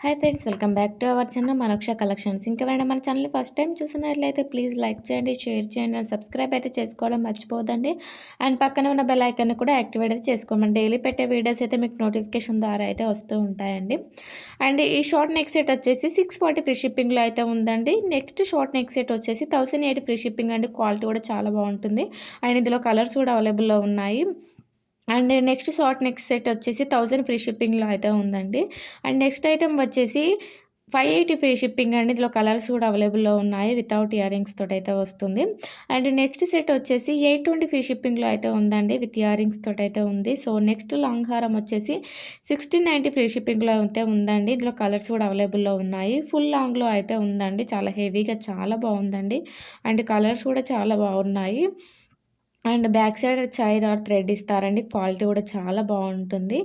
Hi friends, welcome back to our channel Manoksha collections. ఇంకెవరైనా మన ఛానల్ని ఫస్ట్ టైం చూసినట్లయితే ప్లీజ్ లైక్ చేయండి, షేర్ చేయండి అండ్ సబ్స్క్రైబ్ అయితే చేసుకోవడం మర్చిపోదండి. అండ్ పక్కన ఉన్న బెల్ ఐకాన్ కూడా యాక్టివేట్ అయితే చేసుకోండి. డైలీ పెట్టే వీడియోస్ అయితే మీకు నోటిఫికేషన్ ద్వారా అయితే వస్తూ ఉంటాయండి. అండ్ ఈ షార్ట్ నెక్ సెట్ వచ్చేసి 640 ఫ్రీ షిప్పింగ్లో అయితే ఉందండి. నెక్స్ట్ షార్ట్ నెక్ సెట్ వచ్చేసి 1080 ఫ్రీ షిప్పింగ్ అండి. క్వాలిటీ కూడా చాలా బాగుంటుంది. అండ్ ఇందులో కలర్స్ కూడా అవైలబుల్లో ఉన్నాయి. And next short neck set వచ్చేసి 1000 ఫ్రీ షిప్పింగ్లో అయితే ఉందండి. అండ్ నెక్స్ట్ ఐటమ్ వచ్చేసి 580 ఫ్రీ షిప్పింగ్ అండి. ఇందులో కలర్స్ కూడా అవైలబుల్లో ఉన్నాయి. వితౌట్ ఇయర్ రింగ్స్ తోటి అయితే వస్తుంది. అండ్ నెక్స్ట్ సెట్ వచ్చేసి 820 ఫ్రీ షిప్పింగ్లో అయితే ఉందండి. విత్ ఇయర్ రింగ్స్ తోటి అయితే ఉంది. సో నెక్స్ట్ లాంగ్ హారం వచ్చేసి 1690 ఫ్రీ షిప్పింగ్లో అయితే ఉందండి. ఇందులో కలర్స్ కూడా అవైలబుల్లో ఉన్నాయి. ఫుల్ లాంగ్లో అయితే ఉందండి. చాలా హెవీగా చాలా బాగుందండి. అండ్ కలర్స్ కూడా చాలా బాగున్నాయి. And back side chain are thread ఇస్తారండి. క్వాలిటీ కూడా చాలా బాగుంటుంది.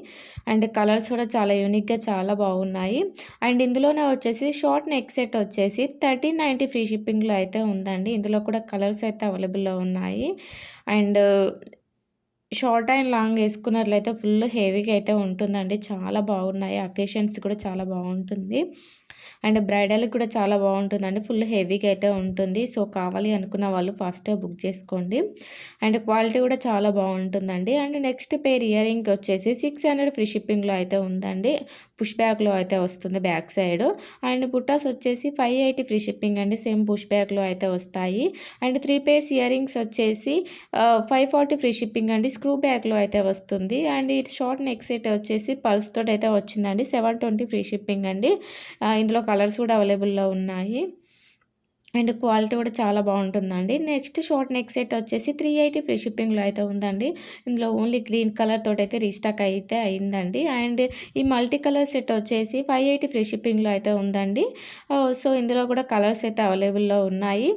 అండ్ కలర్స్ కూడా చాలా యూనిక్గా చాలా బాగున్నాయి. అండ్ ఇందులోనే వచ్చేసి షార్ట్ నెక్ సెట్ వచ్చేసి 1390 ఫ్రీ షిప్పింగ్లో అయితే ఉందండి. ఇందులో కూడా కలర్స్ అయితే అవైలబుల్లో ఉన్నాయి. అండ్ షార్ట్ అండ్ లాంగ్ వేసుకున్నట్లయితే ఫుల్ హెవీగా అయితే ఉంటుందండి. చాలా బాగున్నాయి. అకేషన్స్ కూడా చాలా బాగుంటుంది. అండ్ బ్రైడల్కి కూడా చాలా బాగుంటుందండి. ఫుల్ హెవీగా అయితే ఉంటుంది. సో కావాలి అనుకున్న వాళ్ళు ఫాస్ట్గా బుక్ చేసుకోండి. అండ్ క్వాలిటీ కూడా చాలా బాగుంటుందండి. And next pair ear ring వచ్చేసి 600 ఫ్రీ షిప్పింగ్లో అయితే ఉందండి. పుష్ బ్యాక్లో అయితే వస్తుంది బ్యాక్ సైడ్. అండ్ బుట్టాస్ వచ్చేసి 580 ఫ్రీ షిప్పింగ్ అండి. సేమ్ పుష్ బ్యాక్లో అయితే వస్తాయి. అండ్ 3 పేర్స్ ఇయర్ రింగ్స్ వచ్చేసి 540 ఫ్రీ షిప్పింగ్ అండి. స్క్రూ బ్యాక్లో అయితే వస్తుంది. అండ్ ఇది షార్ట్ నెక్ సెట్ వచ్చేసి పల్స్ తోటి అయితే వచ్చిందండి. 720 ఫ్రీ షిప్పింగ్ అండి. ఇందులో కలర్స్ కూడా అవైలబుల్లో ఉన్నాయి. అండ్ క్వాలిటీ కూడా చాలా బాగుంటుందండి. నెక్స్ట్ షార్ట్ నెక్ సెట్ వచ్చేసి 380 ఫ్రీ షిప్పింగ్లో అయితే ఉందండి. ఇందులో ఓన్లీ గ్రీన్ కలర్ తోటి అయితే రీస్టాక్ అయితే అయిందండి. అండ్ ఈ మల్టీ కలర్ సెట్ వచ్చేసి 580 ఫ్రీ షిప్పింగ్లో అయితే ఉందండి. సో ఇందులో కూడా కలర్స్ అయితే అవైలబుల్లో ఉన్నాయి.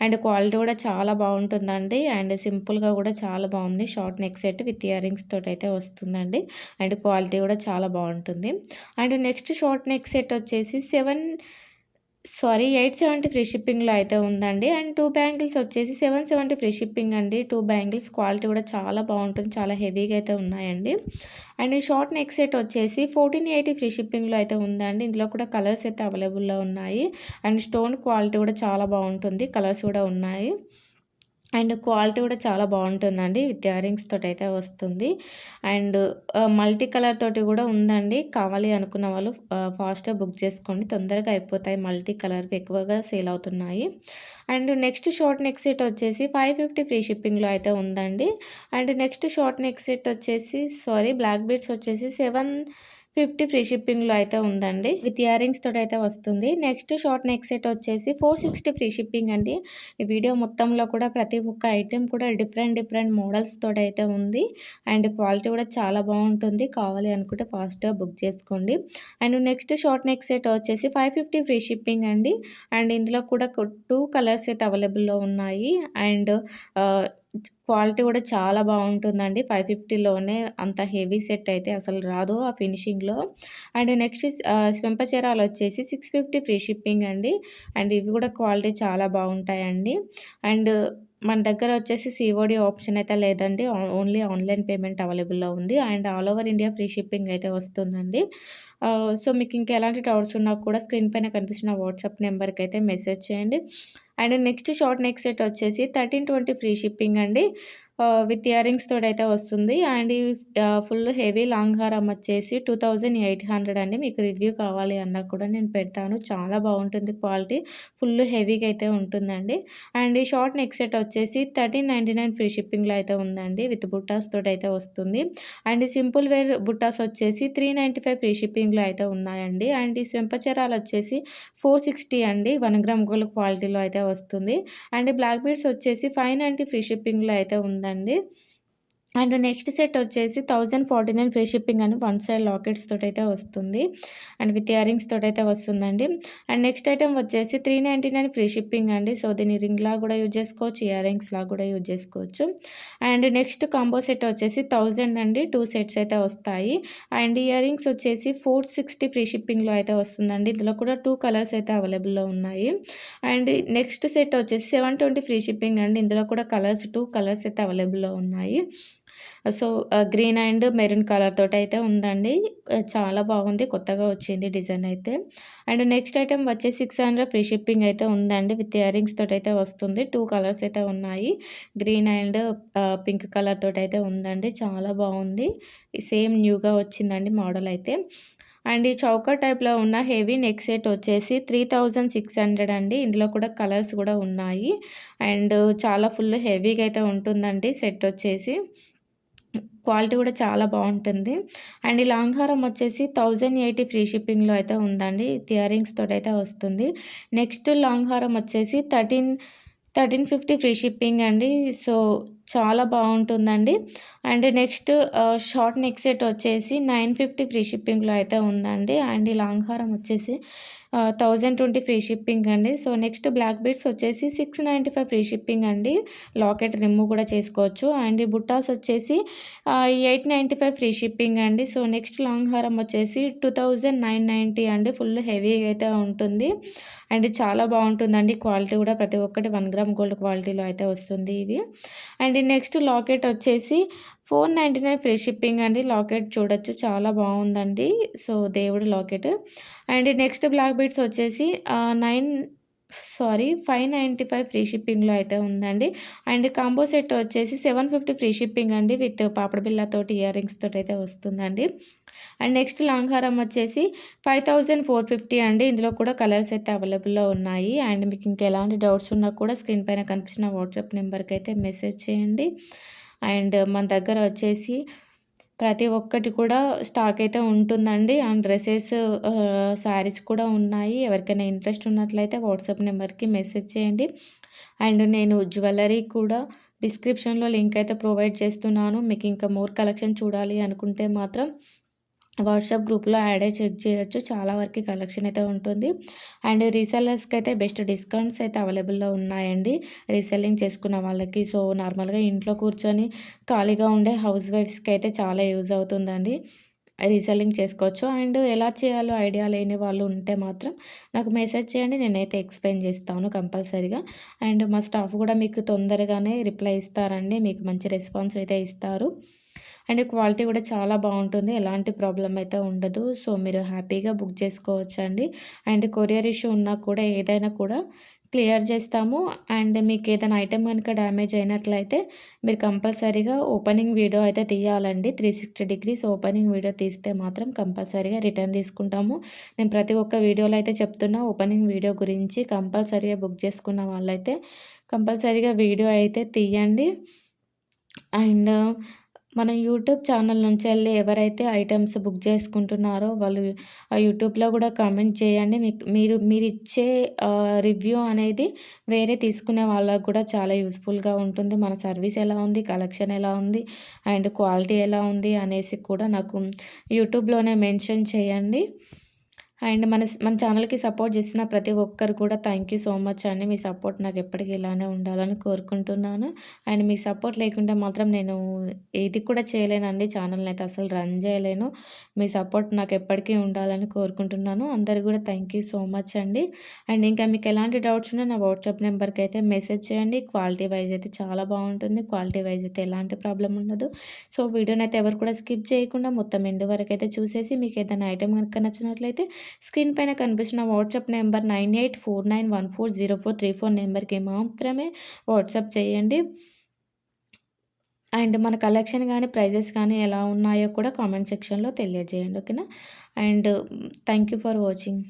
అండ్ క్వాలిటీ కూడా చాలా బాగుంటుందండి. అండ్ సింపుల్గా కూడా చాలా బాగుంది. Short neck set with ear rings తోటి అయితే వస్తుందండి. అండ్ క్వాలిటీ కూడా చాలా బాగుంటుంది. And next short neck set వచ్చేసి 870 ఫ్రీ షిప్పింగ్లో అయితే ఉందండి. అండ్ 2 బ్యాంగిల్స్ వచ్చేసి 770 ఫ్రీ షిప్పింగ్ అండి. 2 బ్యాంగిల్స్ క్వాలిటీ కూడా చాలా బాగుంటుంది. చాలా హెవీగా అయితే ఉన్నాయండి. అండ్ ఈ షార్ట్ నెక్ సెట్ వచ్చేసి 1480 ఫ్రీ షిప్పింగ్లో అయితే ఉందండి. ఇందులో కూడా కలర్స్ అయితే అవైలబుల్లో ఉన్నాయి. అండ్ స్టోన్ క్వాలిటీ కూడా చాలా బాగుంటుంది. కలర్స్ కూడా ఉన్నాయి. అండ్ క్వాలిటీ కూడా చాలా బాగుంటుందండి. విత్ ఇయర్ రింగ్స్ తోటి అయితే వస్తుంది. అండ్ మల్టీ కలర్ తోటి కూడా ఉందండి. కావాలి అనుకున్న వాళ్ళు ఫాస్ట్గా బుక్ చేసుకోండి. తొందరగా అయిపోతాయి. మల్టీ కలర్వి ఎక్కువగా సేల్ అవుతున్నాయి. And next short neck set వచ్చేసి 550 ఫ్రీ షిప్పింగ్లో అయితే ఉందండి. And next short neck set వచ్చేసి బ్లాక్ బీడ్స్ వచ్చేసి 750 ఫ్రీ షిప్పింగ్లో అయితే ఉందండి. విత్ ఇయర్ రింగ్స్ తోటి అయితే వస్తుంది. నెక్స్ట్ షార్ట్ నెక్ సెట్ వచ్చేసి 460 ఫ్రీ షిప్పింగ్ అండి. ఈ వీడియో మొత్తంలో కూడా ప్రతి ఒక్క ఐటెం కూడా డిఫరెంట్ మోడల్స్ తోటి అయితే ఉంది. అండ్ క్వాలిటీ కూడా చాలా బాగుంటుంది. కావాలి అనుకుంటే ఫాస్ట్గా బుక్ చేసుకోండి. And next short neck set వచ్చేసి 550 ఫ్రీ షిప్పింగ్ అండి. అండ్ ఇందులో కూడా 2 కలర్స్ అయితే అవైలబుల్లో ఉన్నాయి. అండ్ క్వాలిటీ కూడా చాలా బాగుంటుందండి. 550లోనే అంత హెవీ సెట్ అయితే అసలు రాదు ఆ ఫినిషింగ్‌లో. అండ్ నెక్స్ట్ చెంపచెరాలు వచ్చేసి 650 ఫ్రీ షిప్పింగ్ అండి. అండ్ ఇవి కూడా క్వాలిటీ చాలా బాగుంటాయండి. అండ్ మన దగ్గర వచ్చేసి సీఓడీ ఆప్షన్ అయితే లేదండి. ఓన్లీ ఆన్‌లైన్ పేమెంట్ అవైలబుల్‌లో ఉంది. And all over India free shipping అయితే వస్తుందండి. సో మీకు ఇంకా ఎలాంటి డౌట్స్ ఉన్నా కూడా స్క్రీన్ పైన కనిపిస్తున్న వాట్సాప్ నెంబర్‌కి అయితే మెసేజ్ చేయండి. And next short neck set వచ్చేసి 1320 ఫ్రీ షిప్పింగ్ అండి. విత్ ఇయర్ రింగ్స్ తోటైతే వస్తుంది. అండ్ ఈ ఫుల్ హెవీ లాంగ్ హారం వచ్చేసి 2800 అండి. మీకు రివ్యూ కావాలి అన్నా కూడా నేను పెడతాను. చాలా బాగుంటుంది క్వాలిటీ. ఫుల్ హెవీగా అయితే ఉంటుందండి. అండ్ ఈ షార్ట్ నెక్ సెట్ వచ్చేసి 1399 ఫ్రీ షిప్పింగ్‌లో అయితే ఉందండి. విత్ బుట్టాస్ తోటైతే వస్తుంది. అండ్ ఈ సింపుల్ వేర్ బుట్టాస్ వచ్చేసి 395 ఫ్రీ షిప్పింగ్‌లో అయితే ఉన్నాయండి. అండ్ ఈ చెంపచెరాలు వచ్చేసి 460 అండి. 1 గ్రామ్ గోల్డ్ క్వాలిటీలో అయితే వస్తుంది. అండ్ బ్లాక్ బీడ్స్ వచ్చేసి 590 ఫ్రీ షిప్పింగ్‌లో అయితే ఉందండి. అండ్ నెక్స్ట్ సెట్ వచ్చేసి 1049 ఫ్రీ షిప్పింగ్ అని వన్ సైడ్ లాకెట్స్ తోటైతే వస్తుంది. అండ్ విత్ ఇయర్ రింగ్స్ తోటైతే వస్తుందండి. అండ్ నెక్స్ట్ ఐటెమ్ వచ్చేసి 399 ఫ్రీ షిప్పింగ్ అండి. సో దీన్ని రింగ్‌లా కూడా యూజ్ చేసుకోవచ్చు. ఇయర్ రింగ్స్‌లా కూడా యూజ్ చేసుకోవచ్చు. అండ్ నెక్స్ట్ కాంబో సెట్ వచ్చేసి 1000 అండి. 2 సెట్స్ అయితే వస్తాయి. అండ్ ఇయర్ రింగ్స్ వచ్చేసి 460 ఫ్రీ షిప్పింగ్‌లో అయితే వస్తుందండి. ఇందులో కూడా 2 కలర్స్ అయితే అవైలబుల్‌లో ఉన్నాయి. అండ్ నెక్స్ట్ సెట్ వచ్చేసి 720 ఫ్రీ షిప్పింగ్ అండి. ఇందులో కూడా 2 కలర్స్ అయితే అవైలబుల్‌లో ఉన్నాయి. So, green and maroon colour తోటయితే ఉందండి. చాలా బాగుంది. కొత్తగా వచ్చింది డిజైన్ అయితే. అండ్ నెక్స్ట్ ఐటెమ్ వచ్చేసి 600 ఫ్రీ షిప్పింగ్ అయితే ఉందండి. విత్ ఇయరింగ్స్ తోటయితే వస్తుంది. 2 కలర్స్ అయితే ఉన్నాయి. గ్రీన్ అండ్ పింక్ కలర్ తోటయితే ఉందండి. చాలా బాగుంది. సేమ్ న్యూగా వచ్చిందండి మోడల్ అయితే. అండ్ ఈ చౌక టైప్‌లో ఉన్న హెవీ నెక్ సెట్ వచ్చేసి 3600 అండి. ఇందులో కూడా కలర్స్ కూడా ఉన్నాయి. అండ్ చాలా ఫుల్ హెవీగా అయితే ఉంటుందండి సెట్ వచ్చేసి. క్వాలిటీ కూడా చాలా బావుంటుంది. అండ్ ఈ లాంగ్ హారం వచ్చేసి 1080 ఫ్రీ షిప్పింగ్‌లో అయితే ఉందండి. విత్ ఇయరింగ్స్ తోటైతే వస్తుంది. నెక్స్ట్ లాంగ్ హారం వచ్చేసి 1350 ఫ్రీ షిప్పింగ్ అండి. సో, చాలా బావుంటుందండి. And next short neck set వచ్చేసి 950 ఫ్రీ షిప్పింగ్‌లో అయితే ఉందండి. అండ్ ఈ లాంగ్ హారం వచ్చేసి 1020 ఫ్రీ షిప్పింగ్ అండి. సో, నెక్స్ట్ బ్లాక్ బీడ్స్ వచ్చేసి 695 ఫ్రీ షిప్పింగ్ అండి. లాకెట్ రిమూవ్ కూడా చేసుకోవచ్చు. అండ్ ఈ బుట్టాస్ వచ్చేసి 895 ఫ్రీ షిప్పింగ్ అండి. సో, నెక్స్ట్ లాంగ్ హారం వచ్చేసి 2990 అండి. ఫుల్ హెవీగా అయితే ఉంటుంది. అండ్ చాలా బావుంటుందండి. క్వాలిటీ కూడా ప్రతి ఒక్కటి 1 గ్రామ్ గోల్డ్ క్వాలిటీలో అయితే వస్తుంది ఇవి. అండ్ నెక్స్ట్ లాకెట్ వచ్చేసి 499 ఫ్రీ షిప్పింగ్ అండి. లాకెట్ చూడొచ్చు చాలా బావుందండి. సో, దేవుడి locket. And next black beads వచ్చేసి 595 ఫ్రీ షిప్పింగ్‌లో అయితే ఉందండి. అండ్ కాంబో సెట్ వచ్చేసి 750 ఫ్రీ షిప్పింగ్ అండి. విత్ పాపడ బిళ్ళతోటి, ఇయర్ రింగ్స్ తోటయితే వస్తుందండి. అండ్ నెక్స్ట్ లాంగ్ హారం వచ్చేసి 5450 అండి. ఇందులో కూడా కలర్స్ అయితే అవైలబుల్‌లో ఉన్నాయి. అండ్ మీకు ఇంకెలాంటి డౌట్స్ ఉన్నా కూడా స్క్రీన్ పైన కనిపించిన వాట్సాప్ నెంబర్‌కి అయితే మెసేజ్ చేయండి. అండ్ మన దగ్గర వచ్చేసి ప్రతి ఒక్కటి కూడా స్టాక్ అయితే ఉంటుందండి. అండ్ డ్రెసెస్, శారీస్ కూడా ఉన్నాయి. ఎవరికైనా ఇంట్రెస్ట్ ఉన్నట్లయితే వాట్సాప్ నెంబర్‌కి మెసేజ్ చేయండి. అండ్ నేను జ్యువెల్లరీ కూడా డిస్క్రిప్షన్‌లో లింక్ అయితే ప్రొవైడ్ చేస్తున్నాను. మీకు ఇంకా మోర్ కలెక్షన్ చూడాలి అనుకుంటే మాత్రం వాట్సాప్ గ్రూప్‌లో యాడే చెక్ చేయొచ్చు. చాలా వరకు కలెక్షన్ అయితే ఉంటుంది. అండ్ రీసెల్లర్స్‌కి అయితే బెస్ట్ డిస్కౌంట్స్ అయితే అవైలబుల్‌లో ఉన్నాయండి. రీసెల్లింగ్ చేసుకున్న వాళ్ళకి. సో, నార్మల్‌గా ఇంట్లో కూర్చొని ఖాళీగా ఉండే హౌస్ వైఫ్స్‌కి అయితే చాలా యూజ్ అవుతుందండి. రీసెల్లింగ్ చేసుకోవచ్చు. అండ్ ఎలా చేయాలో ఐడియా లేని వాళ్ళు ఉంటే మాత్రం నాకు మెసేజ్ చేయండి. నేనైతే ఎక్స్‌ప్లెయిన్ చేస్తాను కంపల్సరీగా. అండ్ మా స్టాఫ్ కూడా మీకు తొందరగానే రిప్లై ఇస్తారండి. మీకు మంచి రెస్పాన్స్ అయితే ఇస్తారు. అండ్ క్వాలిటీ కూడా చాలా బావుంటుంది. ఎలాంటి ప్రాబ్లమ్ అయితే ఉండదు. సో, మీరు హ్యాపీగా బుక్ చేసుకోవచ్చండి. అండ్ కొరియర్ ఇష్యూ ఉన్నా కూడా ఏదైనా కూడా క్లియర్ చేస్తాము. అండ్ మీకేదైనా ఐటెమ్ గనుక డ్యామేజ్ అయినట్లయితే మీరు కంపల్సరీగా ఓపెనింగ్ వీడియో అయితే తీయాలండి. 360 డిగ్రీస్ ఓపెనింగ్ వీడియో తీస్తే మాత్రం కంపల్సరీగా రిటర్న్ తీసుకుంటాము. నేను ప్రతి ఒక్క వీడియోలో అయితే చెప్తున్నా ఓపెనింగ్ వీడియో గురించి. కంపల్సరీగా బుక్ చేసుకున్న వాళ్ళైతే కంపల్సరీగా వీడియో అయితే తీయండి. అండ్ మన యూట్యూబ్ ఛానల్ నుంచెళ్ళి ఎవరైతే ఐటెమ్స్ బుక్ చేసుకుంటున్నారో వాళ్ళు యూట్యూబ్‌లో గూడా కామెంట్ చేయండి. మీరిచ్చే రివ్యూ అనేది వేరే తీసుకునే వాళ్ళకి కూడా చాలా యూజ్‌ఫుల్‌గా ఉంటుంది. మన సర్వీస్ ఎలా ఉంది, కలెక్షన్ ఎలా ఉంది, అండ్ క్వాలిటీ ఎలా ఉంది అనేసి కూడా నాకు యూట్యూబ్‌లోనే మెన్షన్ చేయండి. అండ్ మన ఛానల్‌కి సపోర్ట్ చేసిన ప్రతి ఒక్కరు కూడా థ్యాంక్ యూ సో మచ్ అండి. మీ సపోర్ట్ నాకు ఎప్పటికి ఇలానే ఉండాలని కోరుకుంటున్నాను. అండ్ మీ సపోర్ట్ లేకుంటే మాత్రం నేను ఏది కూడా చేయలేనండి. ఛానల్‌ని అయితే అసలు రన్ చేయలేను. మీ సపోర్ట్ నాకు ఎప్పటికీ ఉండాలని కోరుకుంటున్నాను. అందరికి కూడా థ్యాంక్ యూ సో మచ్ అండి. అండ్ ఇంకా మీకు ఎలాంటి డౌట్స్ ఉన్నా నా వాట్సాప్ నెంబర్‌కి అయితే మెసేజ్ చేయండి. క్వాలిటీ వైజ్ అయితే చాలా బాగుంటుంది. క్వాలిటీ వైజ్ అయితే ఎలాంటి ప్రాబ్లమ్ ఉండదు. సో, వీడియోని అయితే ఎవరు కూడా స్కిప్ చేయకుండా మొత్తం ఎండ్ వరకు అయితే చూసేసి మీకు ఏదైనా ఐటెమ్ కనుక నచ్చినట్లయితే స్క్రీన్ పైన కనిపిస్తున్న వాట్సాప్ నెంబర్ 9849140434 నెంబర్‌కి మాత్రమే వాట్సాప్ చేయండి. అండ్ మన కలెక్షన్ గానీ, ప్రైజెస్ కానీ ఎలా ఉన్నాయో కూడా కామెంట్ సెక్షన్‌లో తెలియజేయండి. ఓకేనా? And thank you for watching.